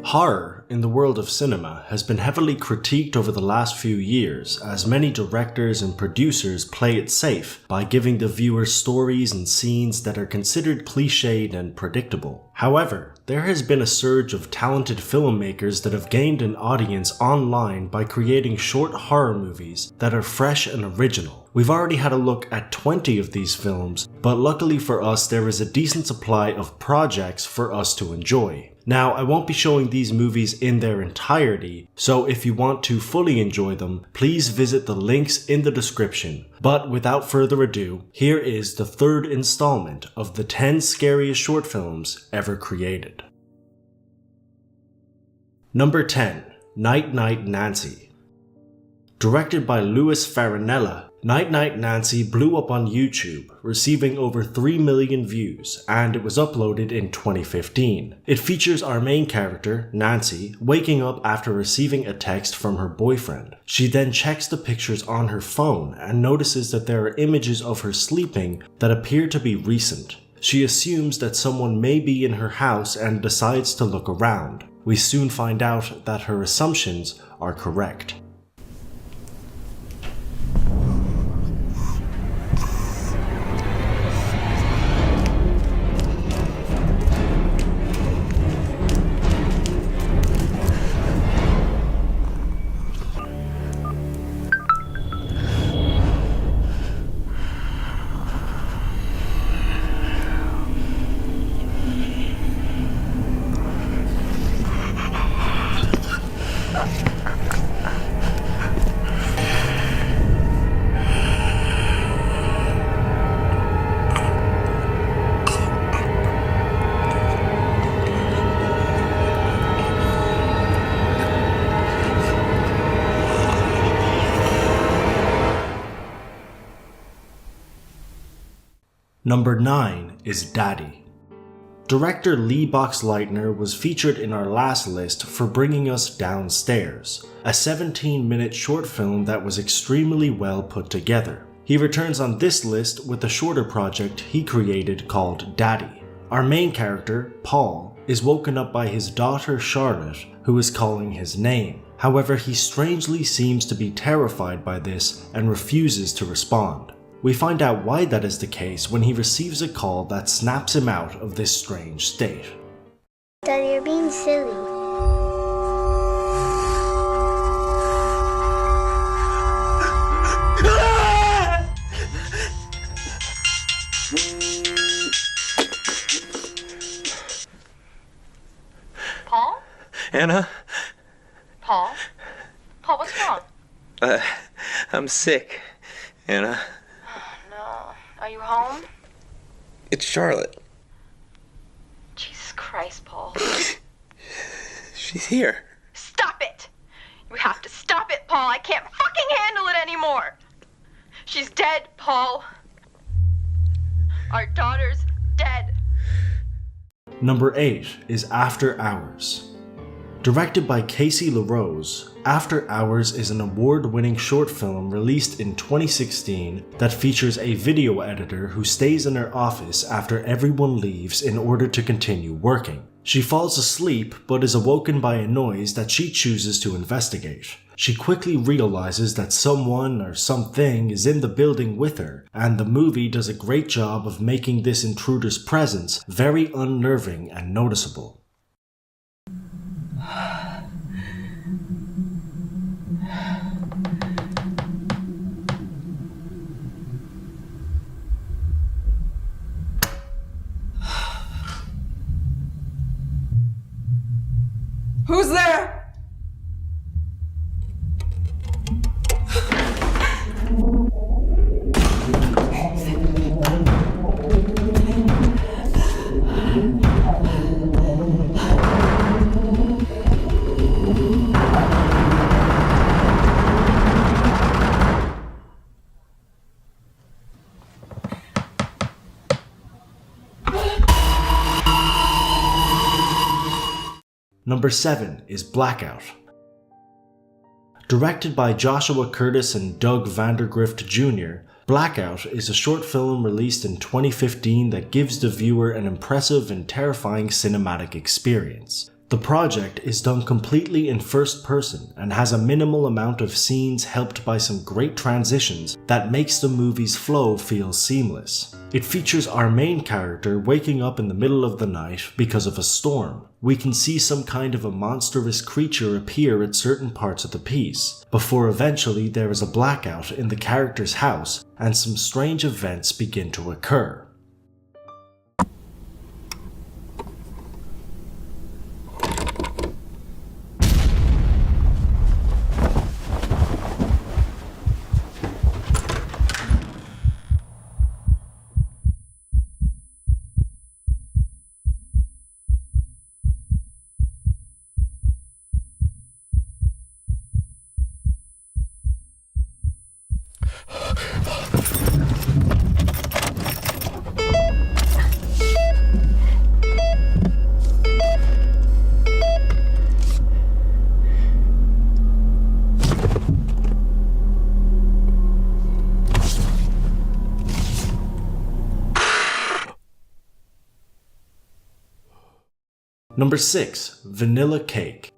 Horror in the world of cinema has been heavily critiqued over the last few years as many directors and producers play it safe by giving the viewer stories and scenes that are considered cliched and predictable. However, there has been a surge of talented filmmakers that have gained an audience online by creating short horror movies that are fresh and original. We've already had a look at 20 of these films, but luckily for us there is a decent supply of projects for us to enjoy. Now, I won't be showing these movies in their entirety, so if you want to fully enjoy them, please visit the links in the description. But without further ado, here is the third installment of the 10 scariest short films ever created. Number 10. Night Night Nancy. Directed by Louis Farinella, Night Night Nancy blew up on YouTube, receiving over 3 million views, and it was uploaded in 2015. It features our main character, Nancy, waking up after receiving a text from her boyfriend. She then checks the pictures on her phone and notices that there are images of her sleeping that appear to be recent. She assumes that someone may be in her house and decides to look around. We soon find out that her assumptions are correct. Number 9 is Daddy. Director Lee Boxleitner was featured in our last list for Bringing Us Downstairs, a 17-minute short film that was extremely well put together. He returns on this list with a shorter project he created called Daddy. Our main character, Paul, is woken up by his daughter Charlotte, who is calling his name. However, he strangely seems to be terrified by this and refuses to respond. We find out why that is the case when he receives a call that snaps him out of this strange state. Daddy, you're being silly. Paul? Anna? Paul? Paul, what's wrong? I'm sick, Anna. Are you home? It's Charlotte. Jesus Christ, Paul. She's here. Stop it! You have to stop it, Paul. I can't fucking handle it anymore. She's dead, Paul. Our daughter's dead. Number 8 is After Hours. Directed by Casey LaRose, After Hours is an award-winning short film released in 2016 that features a video editor who stays in her office after everyone leaves in order to continue working. She falls asleep but is awoken by a noise that she chooses to investigate. She quickly realizes that someone or something is in the building with her, and the movie does a great job of making this intruder's presence very unnerving and noticeable. Who's there? Number 7 is Blackout. Directed by Joshua Curtis and Doug Vandergrift Jr., Blackout is a short film released in 2015 that gives the viewer an impressive and terrifying cinematic experience. The The project is done completely in first person and has a minimal amount of scenes helped by some great transitions that makes the movie's flow feel seamless. It features our main character waking up in the middle of the night because of a storm. We can see some kind of a monstrous creature appear at certain parts of the piece, before eventually there is a blackout in the character's house and some strange events begin to occur. Number 6. Vanilla Cake.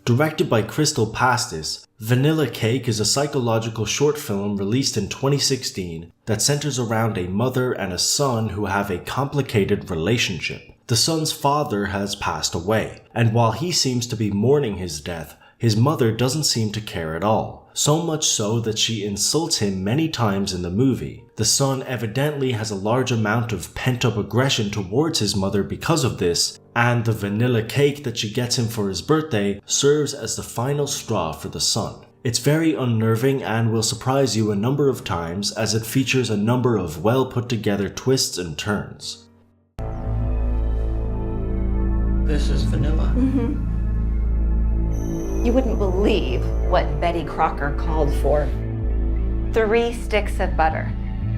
Directed by Crystal Pastis, Vanilla Cake is a psychological short film released in 2016 that centers around a mother and a son who have a complicated relationship. The son's father has passed away, and while he seems to be mourning his death, his mother doesn't seem to care at all, so much so that she insults him many times in the movie. The son evidently has a large amount of pent-up aggression towards his mother because of this, and the vanilla cake that she gets him for his birthday serves as the final straw for the son. It's very unnerving and will surprise you a number of times as it features a number of well put together twists and turns. This is vanilla. You wouldn't believe what Betty Crocker called for. 3 sticks of butter.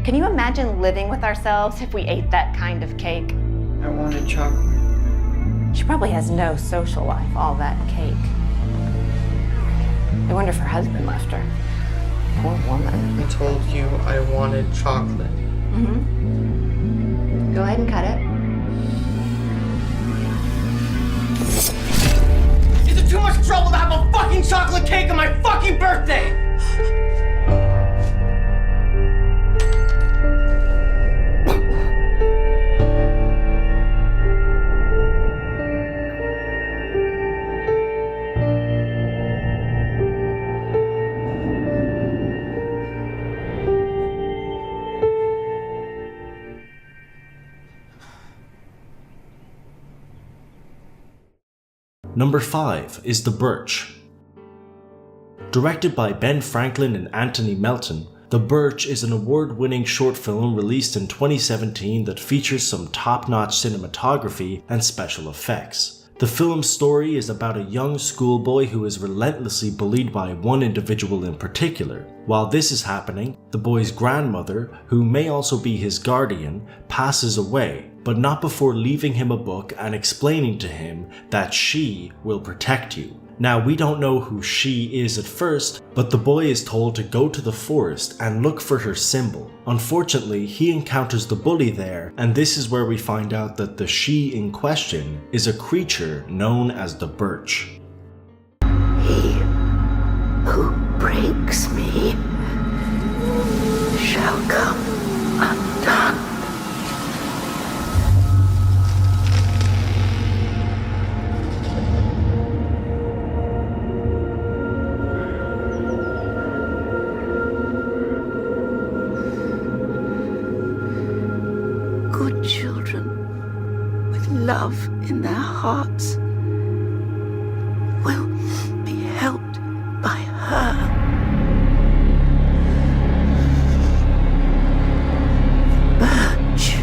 Can you imagine living with ourselves if we ate that kind of cake? I wanted chocolate. She probably has no social life, all that cake. I wonder if her husband left her. Poor woman. I told you I wanted chocolate. Go ahead and cut it. Is it too much trouble to have a fucking chocolate cake on my fucking birthday? Number 5 is The Birch. Directed by Ben Franklin and Anthony Melton, The Birch is an award-winning short film released in 2017 that features some top-notch cinematography and special effects. The film's story is about a young schoolboy who is relentlessly bullied by one individual in particular. While this is happening, the boy's grandmother, who may also be his guardian, passes away, but not before leaving him a book and explaining to him that she will protect you. Now, we don't know who she is at first, but the boy is told to go to the forest and look for her symbol. Unfortunately, he encounters the bully there, and this is where we find out that the she in question is a creature known as the Birch. He who breaks me shall come undone. Good children with love in their hearts will be helped by her. Birch.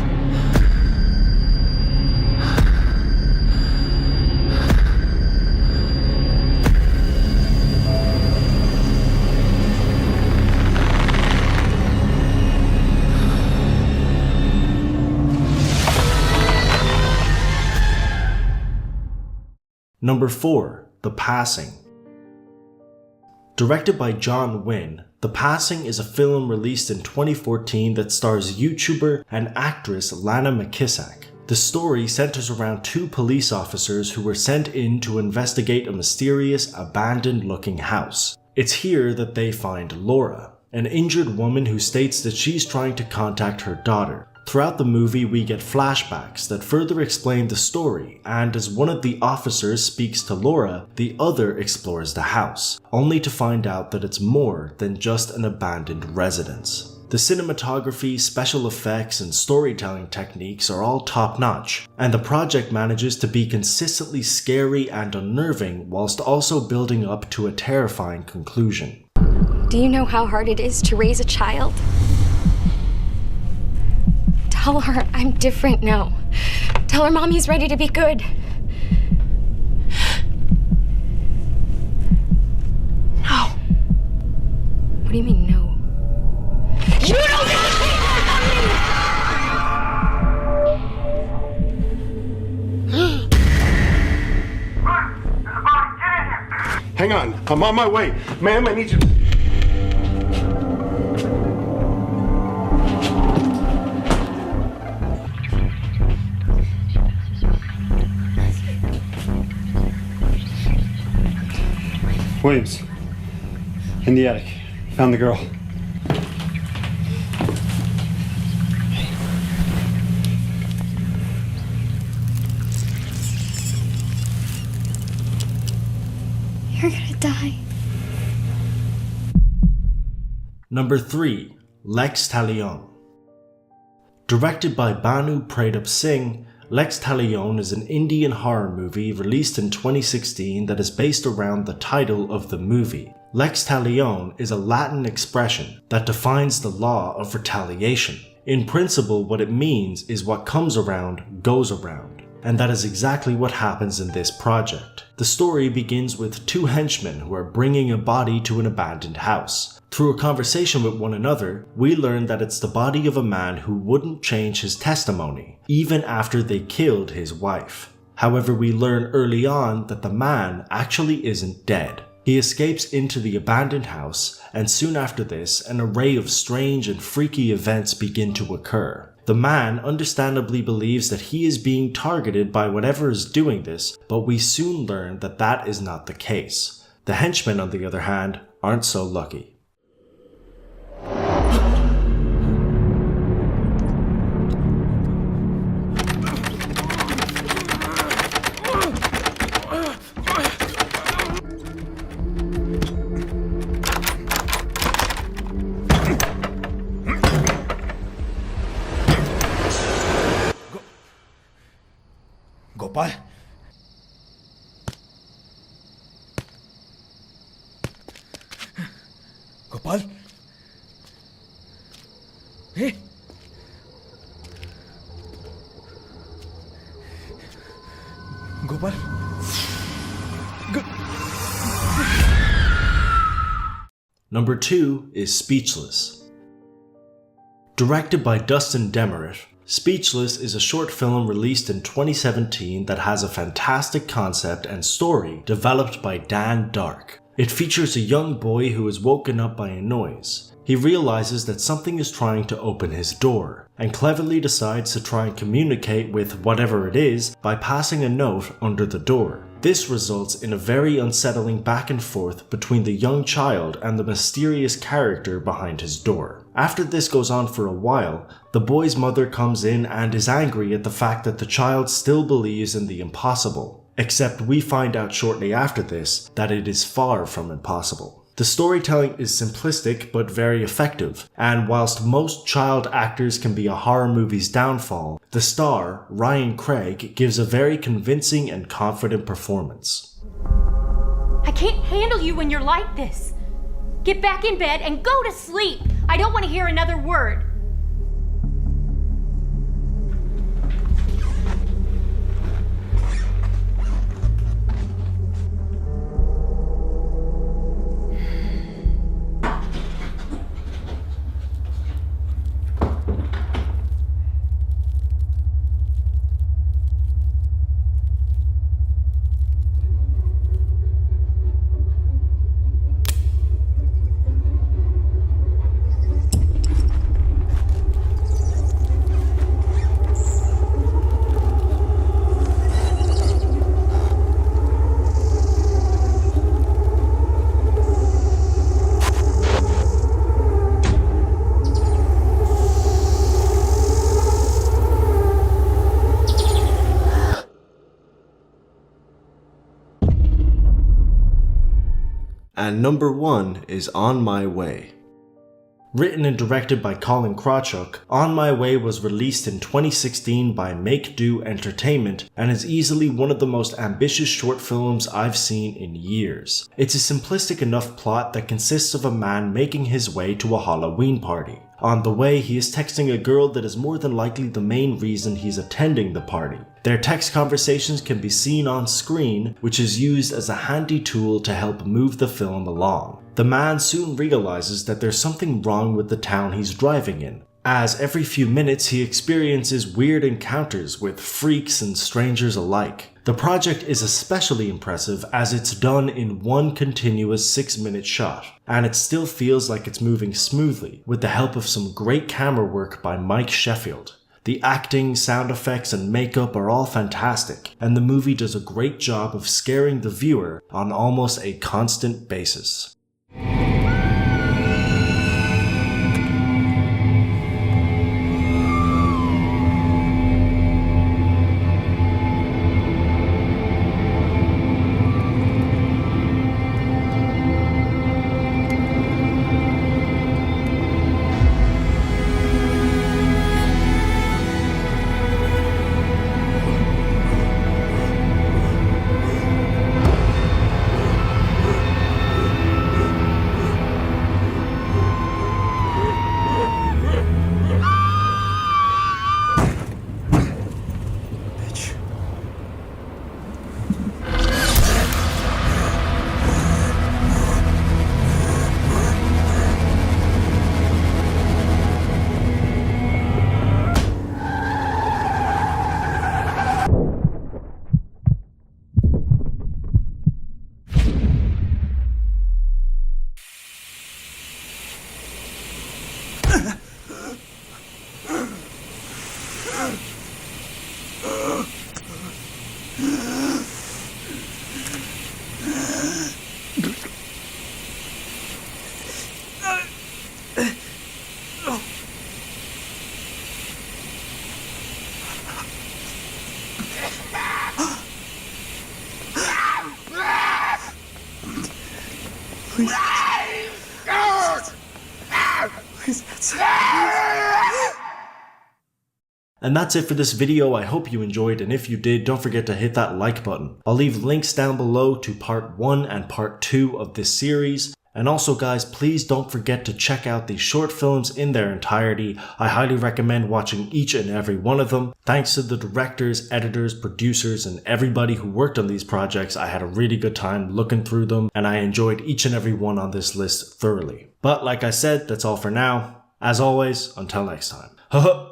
Number 4. The Passing. Directed by John Wynne, The Passing is a film released in 2014 that stars YouTuber and actress Lana McKissack. The story centers around two police officers who were sent in to investigate a mysterious, abandoned-looking house. It's here that they find Laura, an injured woman who states that she's trying to contact her daughter. Throughout the movie, we get flashbacks that further explain the story, and as one of the officers speaks to Laura, the other explores the house, only to find out that it's more than just an abandoned residence. The cinematography, special effects, and storytelling techniques are all top-notch, and the project manages to be consistently scary and unnerving whilst also building up to a terrifying conclusion. Do you know how hard it is to raise a child? Tell her I'm different now. Tell her Mommy's ready to be good. No. What do you mean, no? You don't know Hang on, I'm on my way. Ma'am, I need you. Williams, in the attic. Found the girl. You're gonna die. Number 3. Lex Talion. Directed by Banu Pratap Singh, Lex Talion is an Indian horror movie released in 2016 that is based around the title of the movie. Lex Talion is a Latin expression that defines the law of retaliation. In principle, what it means is what comes around goes around. And that is exactly what happens in this project. The story begins with two henchmen who are bringing a body to an abandoned house. Through a conversation with one another, we learn that it's the body of a man who wouldn't change his testimony, even after they killed his wife. However, we learn early on that the man actually isn't dead. He escapes into the abandoned house, and soon after this, an array of strange and freaky events begin to occur. The man understandably believes that he is being targeted by whatever is doing this, but we soon learn that that is not the case. The henchmen, on the other hand, aren't so lucky. Gopal? Gopal? Hey? Gopal? Number 2 is Speechless. Directed by Dustin Demerit, Speechless is a short film released in 2017 that has a fantastic concept and story developed by Dan Dark. It features a young boy who is woken up by a noise. He realizes that something is trying to open his door, and cleverly decides to try and communicate with whatever it is by passing a note under the door. This results in a very unsettling back and forth between the young child and the mysterious character behind his door. After this goes on for a while, the boy's mother comes in and is angry at the fact that the child still believes in the impossible. Except we find out shortly after this that it is far from impossible. The storytelling is simplistic but very effective, and whilst most child actors can be a horror movie's downfall, the star, Ryan Craig, gives a very convincing and confident performance. I can't handle you when you're like this. Get back in bed and go to sleep. I don't want to hear another word. And number 1 is On My Way. Written and directed by Colin Krawchuk, On My Way was released in 2016 by Make Do Entertainment and is easily one of the most ambitious short films I've seen in years. It's a simplistic enough plot that consists of a man making his way to a Halloween party. On the way, he is texting a girl that is more than likely the main reason he's attending the party. Their text conversations can be seen on screen, which is used as a handy tool to help move the film along. The man soon realizes that there's something wrong with the town he's driving in, as every few minutes he experiences weird encounters with freaks and strangers alike. The project is especially impressive as it's done in one continuous 6-minute shot, and it still feels like it's moving smoothly with the help of some great camera work by Mike Sheffield. The acting, sound effects, and makeup are all fantastic, and the movie does a great job of scaring the viewer on almost a constant basis. And that's it for this video. I hope you enjoyed, and if you did, don't forget to hit that like button. I'll leave links down below to part 1 and part 2 of this series. And also guys, please don't forget to check out these short films in their entirety. I highly recommend watching each and every one of them. Thanks to the directors, editors, producers, and everybody who worked on these projects, I had a really good time looking through them, and I enjoyed each and every one on this list thoroughly. But like I said, that's all for now. As always, until next time.